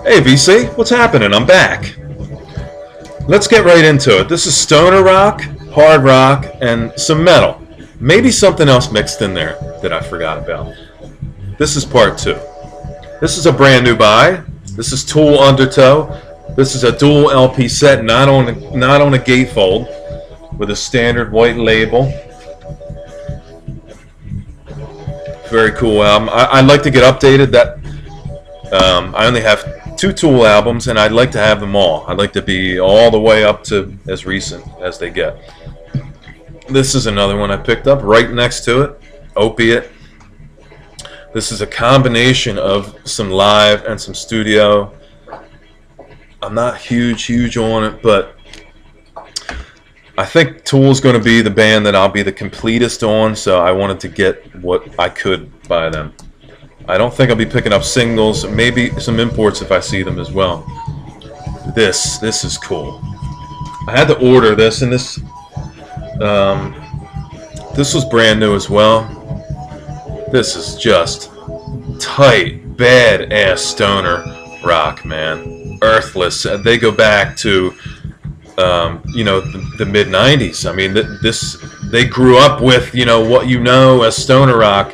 Hey VC, what's happening? I'm back. Let's get right into it. This is stoner rock, hard rock, and some metal. Maybe something else mixed in there that I forgot about. This is part 2. This is a brand new buy. This is Tool Undertow. This is a dual LP set, not on a gatefold, with a standard white label. Very cool album. I'd like to get updated. That I only have 2 Tool albums, and I'd like to have them all. I'd like to be all the way up to as recent as they get. This is another one I picked up right next to it, Opiate. This is a combination of some live and some studio. I'm not huge on it, but I think Tool's going to be the band that I'll be the completest on, so I wanted to get what I could by them. I don't think I'll be picking up singles, maybe some imports if I see them as well. This is cool. I had to order this, and this was brand new as well. This is just tight, badass stoner rock, man. Earthless. They go back to you know, the mid '90s. I mean, they grew up with, you know, what you know as stoner rock.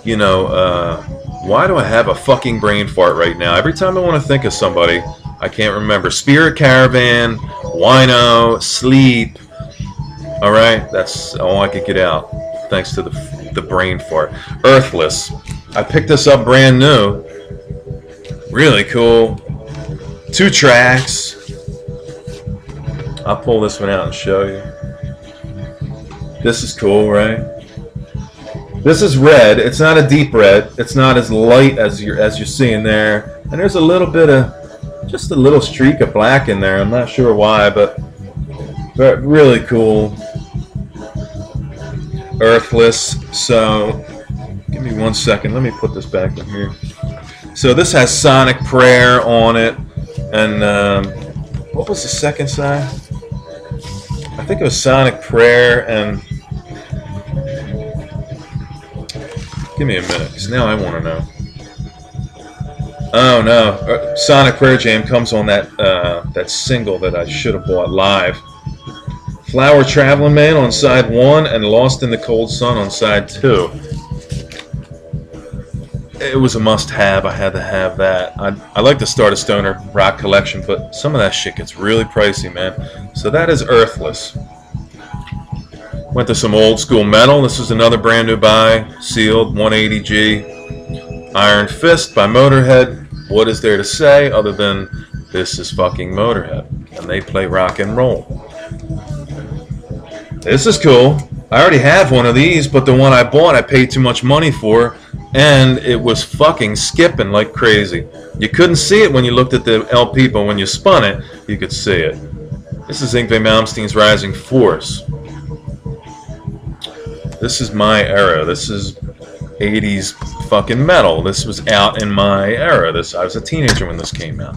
You know, why do I have a fucking brain fart right now? Every time I want to think of somebody, I can't remember. Spirit Caravan, Wino, Sleep. All right, that's all I could get out, thanks to the brain fart. Earthless. I picked this up brand new. Really cool. 2 tracks. I'll pull this one out and show you. This is cool, right? This is red. It's not a deep red. It's not as light as you're seeing there. And there's a little bit of, just a little streak of black in there. I'm not sure why, but really cool. Earthless. So give me 1 second. Let me put this back in here. So this has Sonic Prayer on it. And what was the second side? I think it was Sonic Prayer and... Give me a minute, because now I want to know. Oh no, Sonic Prayer Jam comes on that single that I should have bought live. Flower Traveling Man on side 1 and Lost in the Cold Sun on side 2. It was a must-have. I had to have that. I like to start a stoner rock collection, but some of that shit gets really pricey, man. So that is Earthless. Went to some old school metal. This is another brand new buy, sealed, 180G. Iron Fist by Motorhead. What is there to say other than this is fucking Motorhead, and they play rock and roll. This is cool. I already have one of these, but the one I bought I paid too much money for, and it was fucking skipping like crazy. You couldn't see it when you looked at the LP, but when you spun it, you could see it. This is Yngwie Malmsteen's Rising Force. This is my era. This is 80s fucking metal. This was out in my era. I was a teenager when this came out.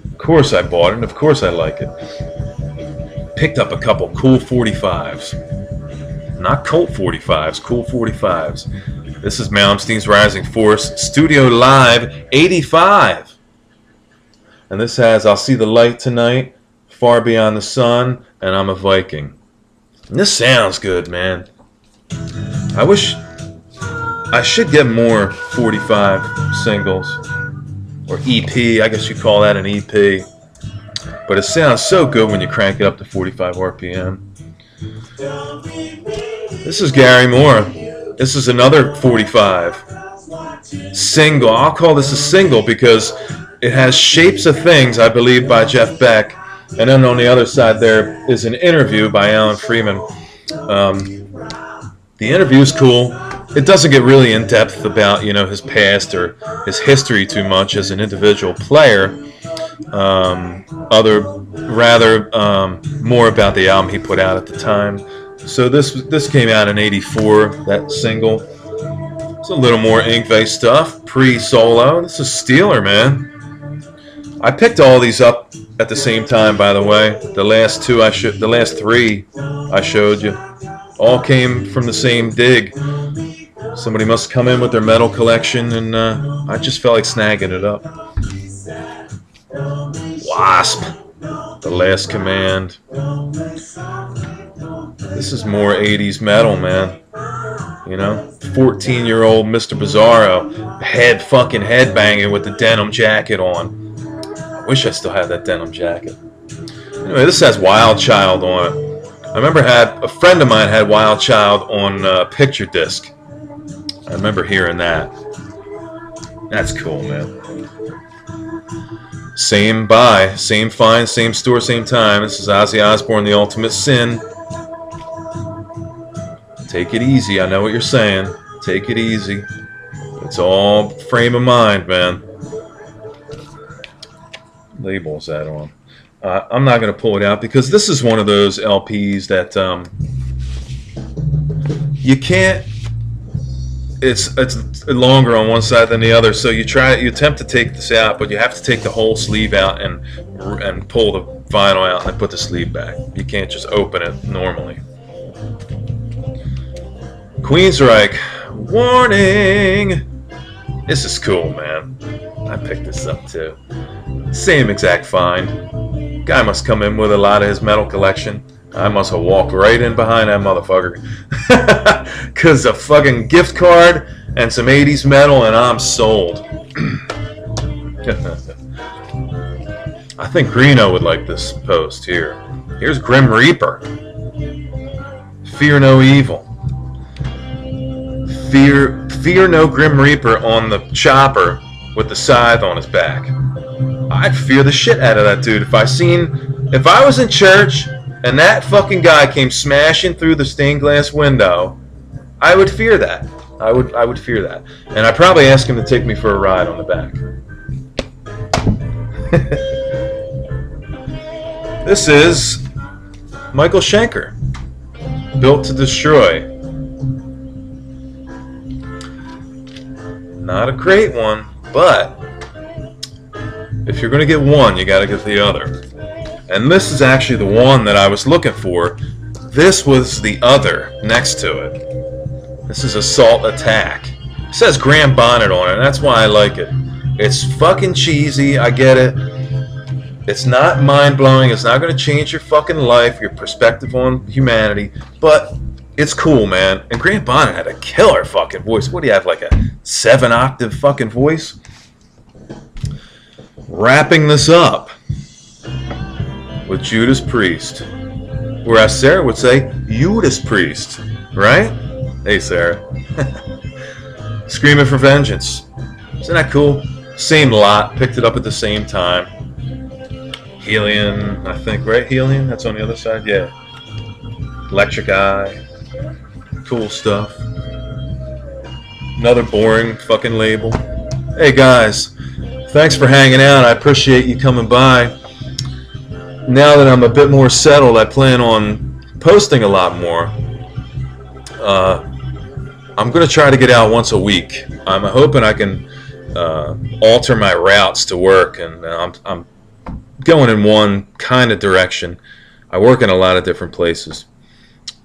Of course I bought it, and of course I like it. Picked up a couple cool 45s. Not Colt 45s, cool 45s. This is Malmsteen's Rising Force, Studio Live 85. And this has I'll See the Light Tonight, Far Beyond the Sun, and I'm a Viking. And this sounds good, man. I wish I should get more 45 singles, or EP, I guess you call that an EP. But it sounds so good when you crank it up to 45 RPM. This is Gary Moore. This is another 45 single. I'll call this a single because it has Shapes of Things, I believe, by Jeff Beck. And then on the other side there is an interview by Alan Freeman. The interview is cool. It doesn't get really in depth about, you know, his past or his history too much as an individual player. Rather more about the album he put out at the time. So this came out in '84. That single. It's a little more Yngwie stuff, pre-solo. This is Steeler, man. I picked all these up at the same time, by the way. The last 3 I showed you all came from the same dig. So Somebody must come in with their metal collection, and I just felt like snagging it up. Wasp, The Last Command. This is more 80s metal, man. You know, 14-year-old Mr. Bizzarro, fucking headbanging with the denim jacket on. I wish I still had that denim jacket. Anyway, this has Wild Child on it. I remember a friend of mine had Wild Child on picture disc. I remember hearing that. That's cool, man. Same buy, same find, same store, same time. This is Ozzy Osbourne, The Ultimate Sin. Take it easy. I know what you're saying. Take it easy. It's all frame of mind, man. Label is that on? I'm not going to pull it out because this is one of those LPs that you can't. It's longer on one side than the other, so you attempt to take this out, but you have to take the whole sleeve out and pull the vinyl out and then put the sleeve back. You can't just open it normally. Queensryche, warning! This is cool, man. I picked this up too. Same exact find. Guy must come in with a lot of his metal collection. I must have walked right in behind that motherfucker. Because a fucking gift card and some 80s metal and I'm sold. I think Greeno would like this post here. Here's Grim Reaper. Fear no evil. Fear no Grim Reaper on the chopper with the scythe on his back. I'd fear the shit out of that dude. If I was in church and that fucking guy came smashing through the stained glass window, I would fear that. I would fear that. And I'd probably ask him to take me for a ride on the back. This is Michael Schenker. Built to Destroy. Not a great one, but if you're going to get one, you got to get the other. And this is actually the one that I was looking for. This was the other next to it. This is Assault Attack. It says Graham Bonnet on it, and that's why I like it. It's fucking cheesy, I get it. It's not mind-blowing. It's not going to change your fucking life, your perspective on humanity, but it's cool, man. And Graham Bonnet had a killer fucking voice. What do you have, like a 7-octave fucking voice? Wrapping this up with Judas Priest. Whereas Sarah would say, Judas Priest. Right? Hey, Sarah. Screaming for Vengeance. Isn't that cool? Same lot. Picked it up at the same time. Helion, I think, right? Helion? That's on the other side? Yeah. Electric Eye. Cool stuff. Another boring fucking label. Hey guys, thanks for hanging out. I appreciate you coming by. Now that I'm a bit more settled, I plan on posting a lot more. I'm going to try to get out once a week. I'm hoping I can alter my routes to work, and I'm going in one kind of direction. I work in a lot of different places.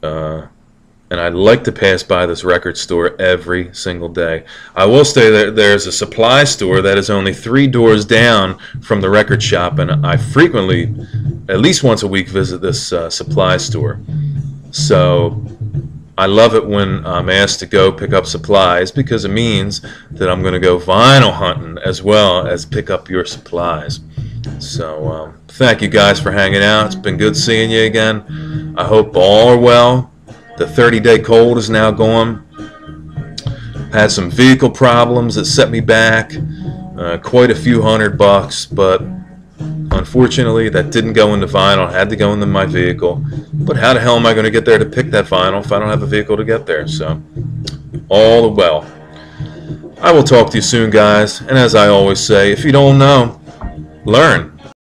And I'd like to pass by this record store every single day. I will say that there's a supply store that is only 3 doors down from the record shop, and I frequently, at least once a week, visit this supply store. So I love it when I'm asked to go pick up supplies, because it means that I'm going to go vinyl hunting as well as pick up your supplies. So thank you guys for hanging out. It's been good seeing you again. I hope all are well. The 30-day cold is now gone. Had some vehicle problems that set me back quite a few $100, but unfortunately that didn't go into vinyl. I had to go into my vehicle. But how the hell am I going to get there to pick that vinyl if I don't have a vehicle to get there? So, all the well. I will talk to you soon, guys. And as I always say, if you don't know, learn.